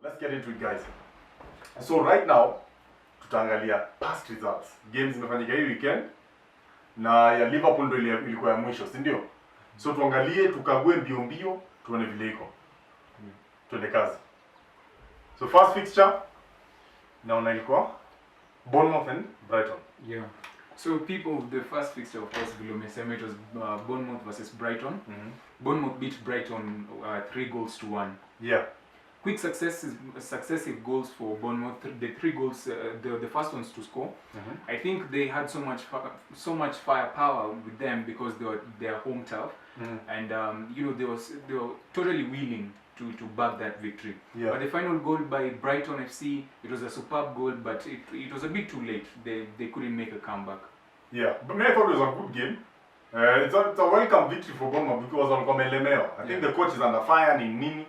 Let's get into it, guys. So right now tutaangalia past results. Games zimefanyika hii weekend na ya Liverpool ndio ilikuwa ya mwisho, si ndio? So tuangalie, tukague mbio mbio, tuone vile iko. Tuende kazi. So first fixture naona ilikuwa Bournemouth and Brighton. Yeah. So people, the first fixture, of course, below Mesema, it was Bournemouth versus Brighton. Bournemouth beat Brighton 3-1. Yeah. Quick successive goals for Bournemouth. The 3 goals, the first ones to score. I think they had so much firepower with them because they were their home turf, and they were totally willing to back that victory. Yeah. But the final goal by Brighton FC, it was a superb goal, but it was a bit too late. They couldn't make a comeback. Yeah, but I thought it was a good game. It's a welcome victory for Bournemouth because on Komelemeo. I think the coach is under fire in Nini.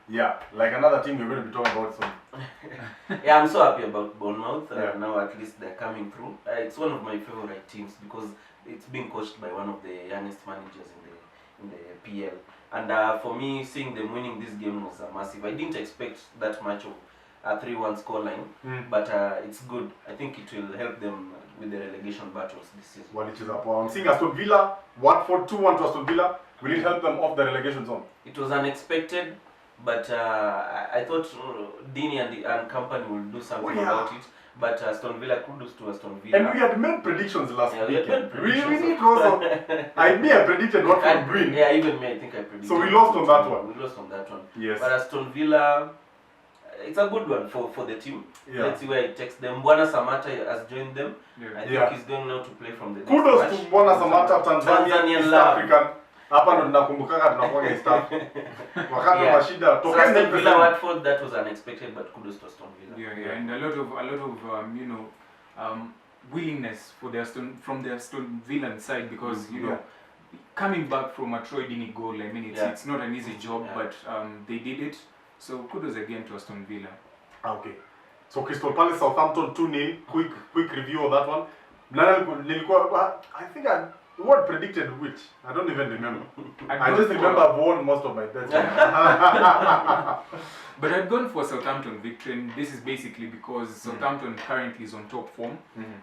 Yeah, like another team we're going to be talking about soon. Yeah, I'm so happy about Bournemouth. Now at least they're coming through. It's one of my favorite teams because it's being coached by one of the youngest managers in the PL. And for me, seeing them winning this game was massive. I didn't expect that much of a 3-1 scoreline, but it's good. I think it will help them with the relegation battles this season. Well, it is up. I'm seeing Aston Villa, Watford 2-1 to Aston Villa. Will it help them off the relegation zone? It was unexpected, but I thought Dini and company will do something about it. But Aston Villa, kudos to Aston Villa. And we had made predictions last weekend. We predictions. need also. I predicted Watford win. Yeah, even me, I think I predicted. So we lost on that one. We lost on that one. Yes. But Aston Villa, it's a good one for the team. Yeah. Let's see where it takes them. Mbwana Samata has joined them. Yeah. I think he's going now to play from the next Kudos match. to Mbwana Samata, Tanzanian East love. African. Hapa ndo tunakumbukaka tunakuwa East African. Wakati wa shida So tokeni Aston Villa Watford, that was unexpected, but kudos to Aston Villa. Yeah, and a lot of willingness for from the Aston Villa side because coming back from a Troy Dini goal, I mean it's not an easy job, but they did it. So kudos again to Aston Villa. Okay. So Crystal Palace Southampton 2-0. Quick review of that one. I think the word predicted which? I don't even remember. I just remember I've won most of my bets. But I've gone for Southampton victory, and this is basically because Southampton currently is on top form.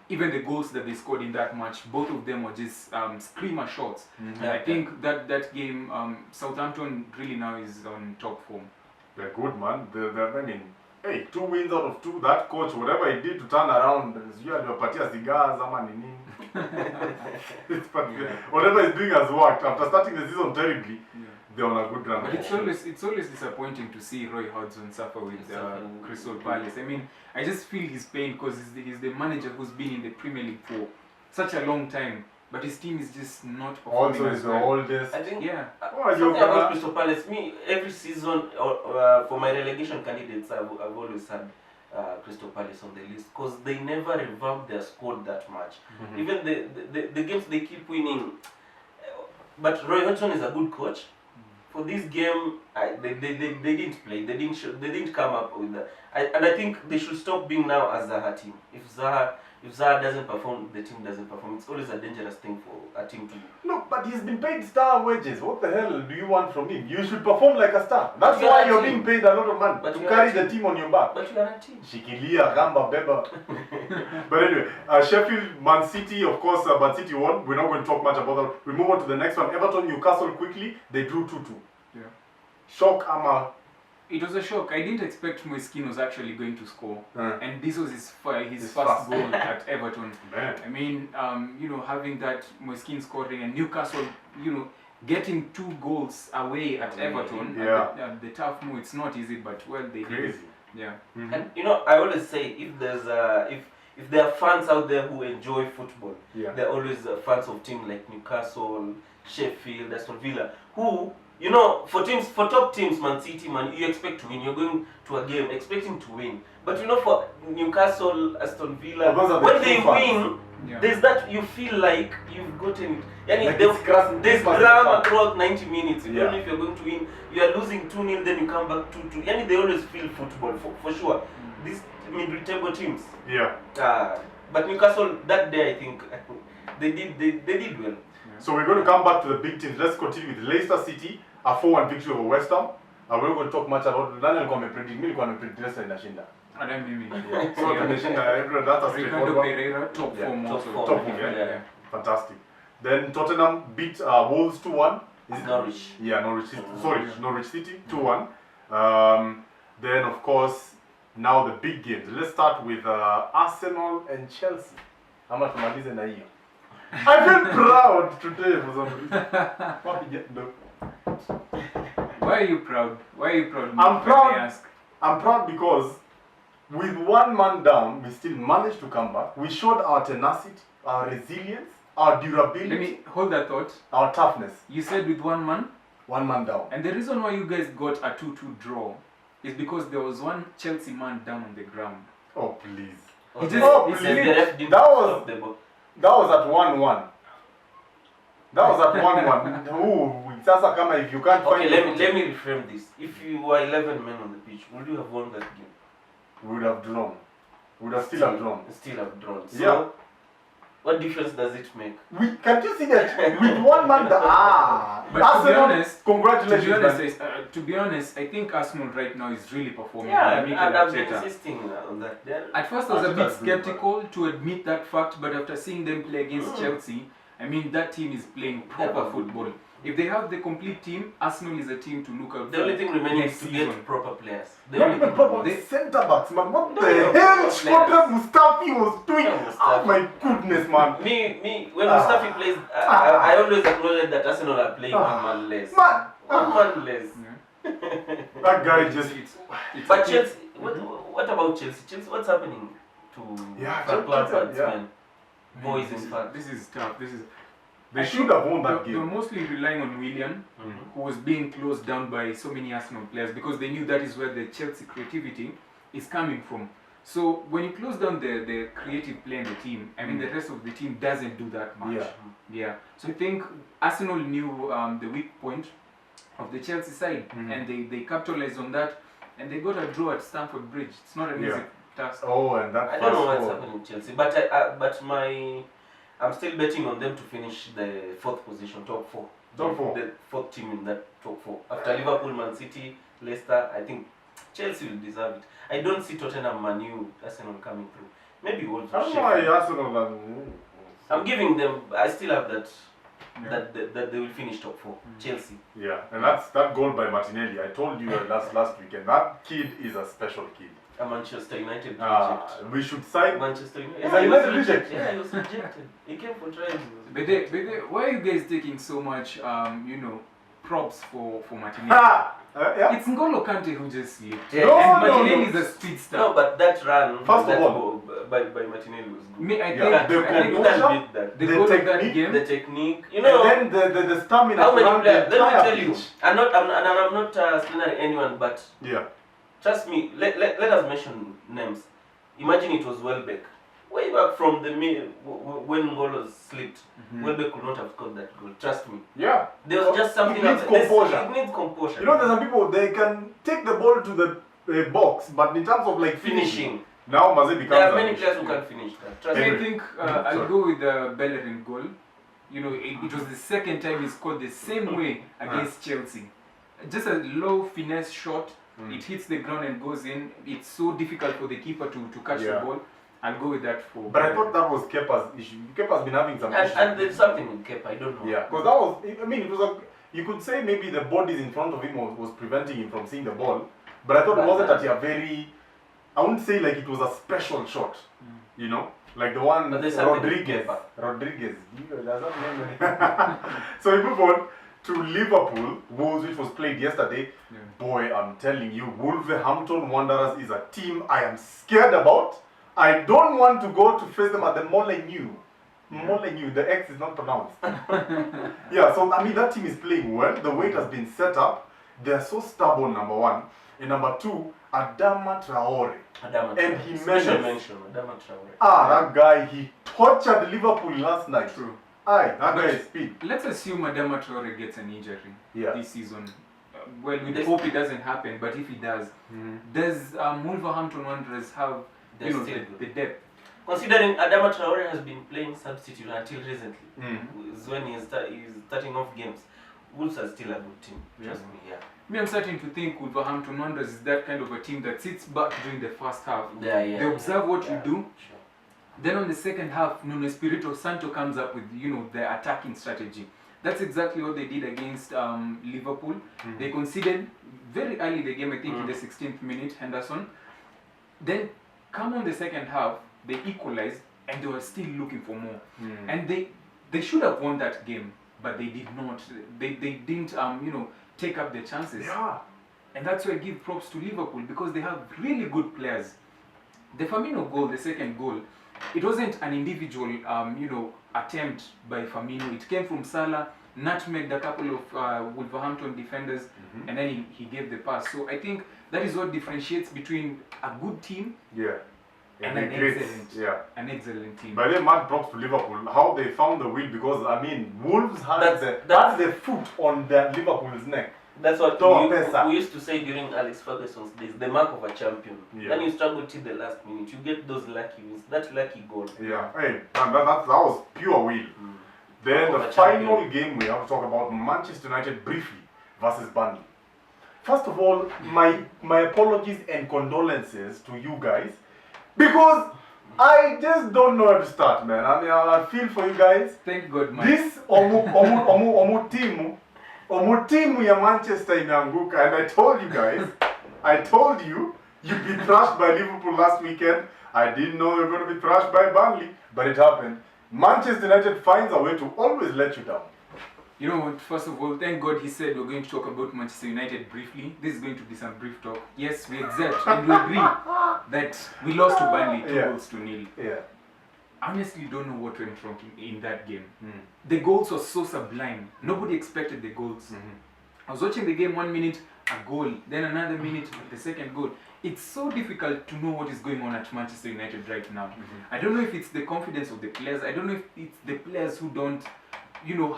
Even the goals that they scored in that match, both of them were just screamer shots. I think that game, Southampton really now is on top form. They're good, man. I mean, hey, 2 wins out of 2. That coach, whatever he did to turn around, aliwapatia cigars ama nini. Whatever he's doing has worked. After starting the season terribly, they're on a good run. But it's always disappointing to see Roy Hodgson suffer with Crystal Palace. I mean, I just feel his pain because he's the manager who's been in the Premier League for such a long time. But his team is just not performing. Also, he's the oldest. I think something about Crystal Palace. Me, every season for my relegation candidates, I've always had Crystal Palace on the list because they never revamped their squad that much. Even the games they keep winning. But Roy Hodgson is a good coach. For this game, they didn't play. They didn't come up with that. And I think they should stop being now a Zaha team. If Zaha doesn't perform, the team doesn't perform. It's always a dangerous thing for a team to do. Look, but he's been paid star wages. What the hell do you want from him? You should perform like a star. That's why you're being paid a lot of money. But to carry the team on your back. But you are a team. Shikilia, Gamba, Beba. But anyway, Sheffield, Man City, of course, Man City won. We're not going to talk much about that. We move on to the next one. Everton, Newcastle, quickly. They drew 2-2. Yeah. Shock, Ama. It was a shock. I didn't expect Moiskin was actually going to score, and this was his first goal at Everton. Man. I mean, having that Moiskin scoring and Newcastle, getting 2 goals away at Everton, the tough move. It's not easy, but well, they did it. Yeah. And I always say if there's if there are fans out there who enjoy football, there are always fans of teams like Newcastle, Sheffield, Aston Villa, who. For top teams, Man City, you expect to win. You're going to a game expecting to win. But for Newcastle, Aston Villa, when they win, there's that you feel like you've gotten it. There's drama throughout 90 minutes. You don't know if you're going to win. You are losing 2-0, then you come back 2-2. They always feel football, for sure. These mid-table teams. Yeah. But Newcastle, that day, I think, they did well. So we're going to come back to the big teams. Let's continue with Leicester City, a 4-1 victory over West Ham. I will go talk much about Daniel alikuwa amepredict, mimi nilikuwa nimepredict Leicester inashinda. And then mimi. Yeah. So tumeshinda, that's a Ricardo straightforward one. Pereira, top Yeah, form top also. form, top form, yeah. Fantastic. Then Tottenham beat Wolves 2-1. Is it? Norwich. Yeah, Norwich City. Sorry, Norwich City 2-1. Then of course now the big games. Let's start with Arsenal and Chelsea. Ama tumalize na hiyo. I feel proud today for some reason. Why are you proud? Why are you proud? I'm Let proud. me ask. I'm proud because with one man down, we still managed to come back. We showed our tenacity, our resilience, our durability, Let me hold that thought. our toughness. You said with one man, One man down. and the reason why you guys got a 2-2 draw is because there was one Chelsea man down on the ground. Oh please. Oh, He the- just- the he ref slipped. didn't That was- stop the ball. That was at 1-1. That was at 1-1. Ooh, sasa kama if you can't Okay, find let me reframe this. If you were 11 men on the pitch, would you have won that game? we would have drawn. We would have still have drawn. Still have drawn. So, Yeah. what difference does it make? We can't you see that with one man down. But to be Arsenal, honest, congratulations. To be honest, I think Arsenal right now is really performing. Yeah, under and Mikel I've been Arteta. insisting on that. Then At first, I was a bit Arteta's doing skeptical to admit that fact, but after seeing them play against Chelsea, I mean that team is playing proper Yeah. football. If they have the complete team, Arsenal is a team to look out the for. only thing remaining next is to season. get proper players. The Not only even thing proper remaining. centre backs, man. What No, the no, hell proper Shkodran Mustafi was doing? Yeah, Oh Mustafi. my goodness, man. Me, when Mustafi plays, I always acknowledge that Arsenal are playing one man less. Man, One man less. Yeah. that guy just. It's But okay. Chelsea, what about Chelsea? Chelsea, what's happening to Yeah, Frank Chelsea, Lampard's yeah. men? Boys, in fact. This is tough. This is. They should have won that They're game. mostly relying on William, Mhm. who was being closed down by so many Arsenal players because they knew that is where the Chelsea creativity is coming from. So when you close down the creative play in the team, I mean the rest of the team doesn't do that much. Yeah. So I think Arsenal knew the weak point of the Chelsea side, and they capitalized on that, and they got a draw at Stamford Bridge. It's not an Yeah. easy task. Oh, and that I don't know first what's goal. happening in Chelsea, but I'm still betting on them to finish the fourth position, top four. Top four. The fourth team in that top four. After Liverpool, Man City, Leicester, I think Chelsea will deserve it. I don't see Tottenham, Man U, Arsenal coming through. Maybe Wolves. I or don't know why Sheffield. Arsenal and. I'm giving them. I still have that. Yeah. That they will finish top four. Chelsea. Yeah, and that's that goal by Martinelli. I told you last weekend. That kid is a special kid. A Manchester United reject. We should sign. Manchester United. Is a he was United reject? Yeah, he was rejected. He came for trials. Why are you guys taking so much, props for Martinelli? Ha! Yeah. It's N'Golo Kante who just slipped. Yeah, No, And no, Martinelli no. is a speedster. No, but that run, First of that all- goal by Martinelli was good. Me, I think, Yeah, the I think You composure- can't beat that. the the goal of that technique, game. The technique, you know. And then the stamina. How to many run the players? Let me entire tell you. pitch. I'm not slandering anyone, but Yeah. trust me. Let us mention names. Imagine it was Welbeck. Way back from the when Ngolo slipped, Welbeck could not have scored that goal. Trust me. Yeah. There was just something. It needs about- composure. It needs composure. You know, there's some people they can take the ball to the box, but in terms of like finishing. now Maze becomes. There are a- many players who can finish that. Trust I me. Anyway. think Sorry. I'll go with the Bellerin goal. You know, it was the second time he scored the same way against Chelsea. Just a low finesse shot. It hits the ground and goes in. It's so difficult for the keeper to catch Yeah. the ball. I'll go with that for. But I thought that was Kepa's issue. Kepa's been having some issues. And there's something with Kepa. I don't know. Yeah, because that was, I mean, it was a, you could say maybe the bodies in front of him was preventing him from seeing the ball, but I thought it wasn't that a very, I wouldn't say like it was a special shot, you know, like the one But there's something with Rodriguez. Kepa. Rodriguez. Does that name? So we move on to Liverpool Wolves, which was played yesterday. Yeah. Boy, I'm telling you, Wolverhampton Wanderers is a team I am scared about. I don't want to go to face them at the Molineux. Molineux, the X is not pronounced. Yeah, so I mean that team is playing well. The way it has been set up, they're so stubborn, number one. And number two, Adama Traore. Adama And Traore. he Special managed- mention. Adama Traore. That guy, he tortured Liverpool last night. True. Aye, that guy But- is speed. Let's assume Adama Traore gets an injury Yeah. this season. Well, we This- hope it doesn't happen, but if it does, does Wolverhampton Wanderers have They're you know, still the depth? Considering Adama Traore has been playing substitute until recently, Mm. is when he's starting off games. Wolves are still a good team. Trust me. Yeah. Me, I'm starting to think Wolverhampton Wanderers is that kind of a team that sits back during the first half. Yeah. They observe what you do. Sure. Then on the second half, Nuno Espirito Santo comes up with, their attacking strategy. That's exactly what they did against Liverpool. They conceded very early in the game, I think in the 16th minute, Henderson. Then come on the second half, they equalized and they were still looking for more. And they should have won that game, but they did not. They didn't, take up their chances. Yeah. And that's why I give props to Liverpool because they have really good players. The Firmino goal, the second goal, it wasn't an individual, attempt by Firmino. It came from Salah, nutmegged a couple of Wolverhampton defenders, and then he gave the pass. So I think that is what differentiates between a good team and an excellent team. By the way, mad props to Liverpool, how they found the wheel, because Wolves had that's the foot on the Liverpool's neck. That's what we used to say during Alex Ferguson's days, the mark of a champion. Yeah. Then you struggle till the last minute, you get those lucky wins, that lucky goal. Yeah, hey, that was pure will. Then the final game we have to talk about Manchester United briefly versus Burnley. First of all, my apologies and condolences to you guys, because I just don't know where to start, man. I mean, I feel for you guys. Thank God, man. This timu ya Manchester imeanguka, and I told you, you'd be thrashed by Liverpool last weekend. I didn't know you were going to be thrashed by Burnley, but it happened. Manchester United finds a way to always let you down. You know what, first of all, thank God he said we're going to talk about Manchester United briefly. This is going to be some brief talk. Yes, we accept and we agree that we lost to Burnley 2-0. Yeah. I honestly don't know what went wrong in that game. The goals were so sublime. Nobody expected the goals. I was watching the game 1 minute, a goal, then another minute, the second goal. It's so difficult to know what is going on at Manchester United right now. I don't know if it's the confidence of the players. I don't know if it's the players who don't,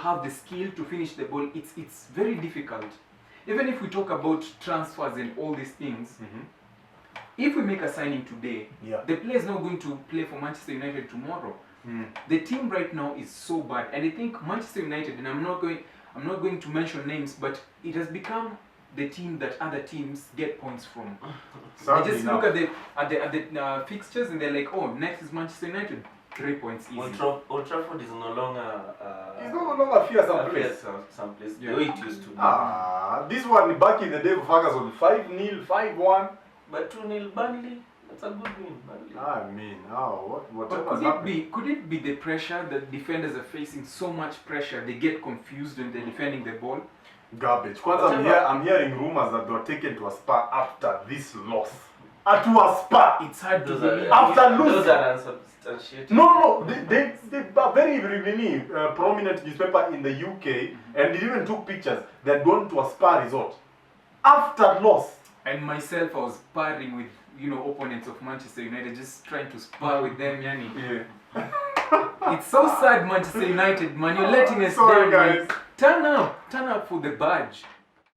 have the skill to finish the ball. It's very difficult. Even if we talk about transfers and all these things, if we make a signing today, the player is not going to play for Manchester United tomorrow. The team right now is so bad, and I think Manchester United, and I'm not going to mention names, but it has become the team that other teams get points from. They just look at the fixtures and they're like, oh, next is Manchester United, 3 points easy. Old Trafford is no longer it's no longer fearsome someplace. Yeah. The way it used to be. This one back in the day for Ferguson, 5-0, 5-1. But 2-0 Burnley, that's a good win. Burnley. I mean, But could it be the pressure that defenders are facing? So much pressure, they get confused when they're defending the ball. Garbage. I'm hearing rumors that they were taken to a spa after this loss. To a spa. It's hard to believe. After losing. Those are unsubstantiated. No. They are very prominent newspaper in the UK, and they even took pictures. They're going to a spa resort after loss. And myself, I was sparring with opponents of Manchester United, just trying to spar with them, Yani. Yeah. It's so sad, Manchester United, man. You're letting us Sorry, down, guys. man. Turn up for the badge.